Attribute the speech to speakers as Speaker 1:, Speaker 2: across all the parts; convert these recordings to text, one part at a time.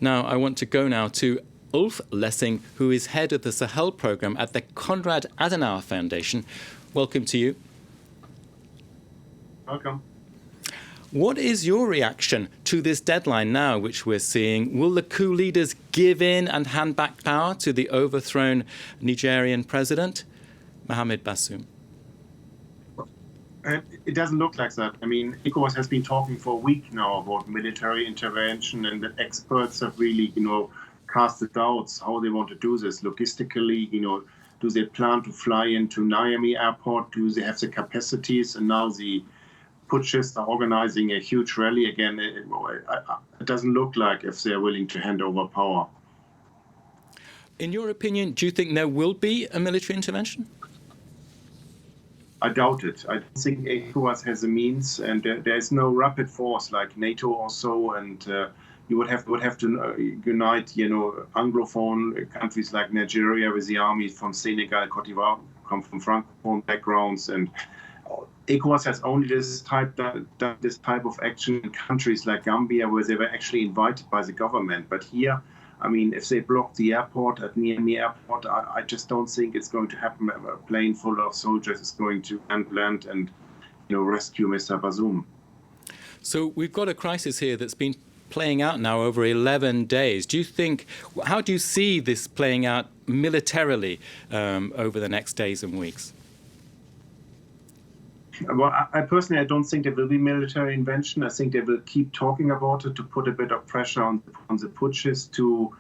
Speaker 1: Now, I want to go now to Ulf Laessing, who is head of the Sahel Programme at the Konrad Adenauer Foundation. Welcome to you.
Speaker 2: Welcome.
Speaker 1: What is your reaction to this deadline now, which we're seeing? Will the coup leaders give in and hand back power to the overthrown Nigerian president, Mohamed Bazoum?
Speaker 2: It doesn't look like that. I mean, ECOWAS has been talking for a week now about military intervention, and the experts have really, cast the doubts how they want to do this logistically. Do they plan to fly into Niamey airport? Do they have the capacities? And now the putschists are organizing a huge rally again. It doesn't look like if they're willing to hand over power.
Speaker 1: In your opinion, do you think there will be a military intervention?
Speaker 2: I doubt it. I don't think ECOWAS has the means, and there is no rapid force like NATO or so. And you would have to unite, Anglophone countries like Nigeria with the armies from Senegal, Cote d'Ivoire, come from Francophone backgrounds, and ECOWAS has only this type of action in countries like Gambia, where they were actually invited by the government. But here, I mean, if they block the airport at Niamey Airport, I just don't think it's going to happen. A plane full of soldiers is going to land and, rescue Mr. Bazoum.
Speaker 1: So we've got a crisis here that's been playing out now over 11 days. How do you see this playing out militarily over the next days and weeks?
Speaker 2: Well, I personally don't think there will be military intervention. I think they will keep talking about it to put a bit of pressure on the putschists to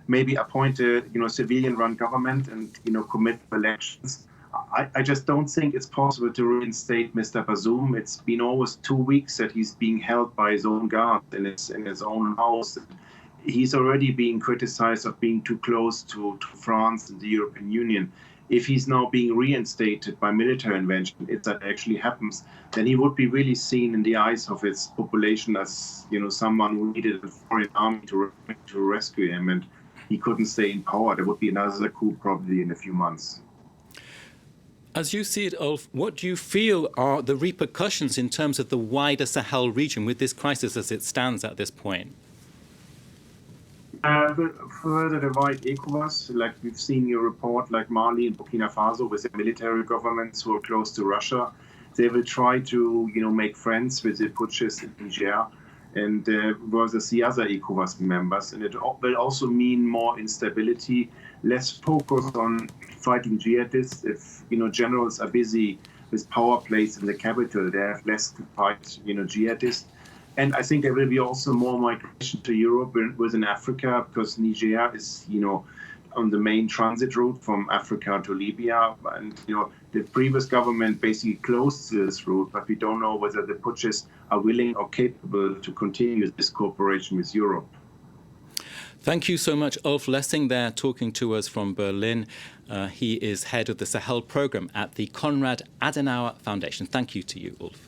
Speaker 2: maybe appoint a civilian-run government and commit elections. I just don't think it's possible to reinstate Mr. Bazoum. It's been almost 2 weeks that he's being held by his own guard in his own house. He's already being criticized of being too close to France and the European Union. If he's now being reinstated by military intervention, if that actually happens, then he would be really seen in the eyes of his population as, someone who needed a foreign army to rescue him, and he couldn't stay in power. There would be another coup probably in a few months.
Speaker 1: As you see it, Ulf, what do you feel are the repercussions in terms of the wider Sahel region with this crisis as it stands at this point?
Speaker 2: Further divide ECOWAS, like we've seen your report, like Mali and Burkina Faso with the military governments who are close to Russia. They will try to, make friends with the putschists in Niger and versus the other ECOWAS members. And it will also mean more instability, less focus on fighting jihadists. If, generals are busy with power plays in the capital, they have less to fight, jihadists. And I think there will be also more migration to Europe within Africa, because Niger is, on the main transit route from Africa to Libya. And, the previous government basically closed this route, but we don't know whether the putschists are willing or capable to continue this cooperation with Europe.
Speaker 1: Thank you so much, Ulf Laessing, there talking to us from Berlin. He is head of the Sahel Programme at the Konrad Adenauer Foundation. Thank you to you, Ulf.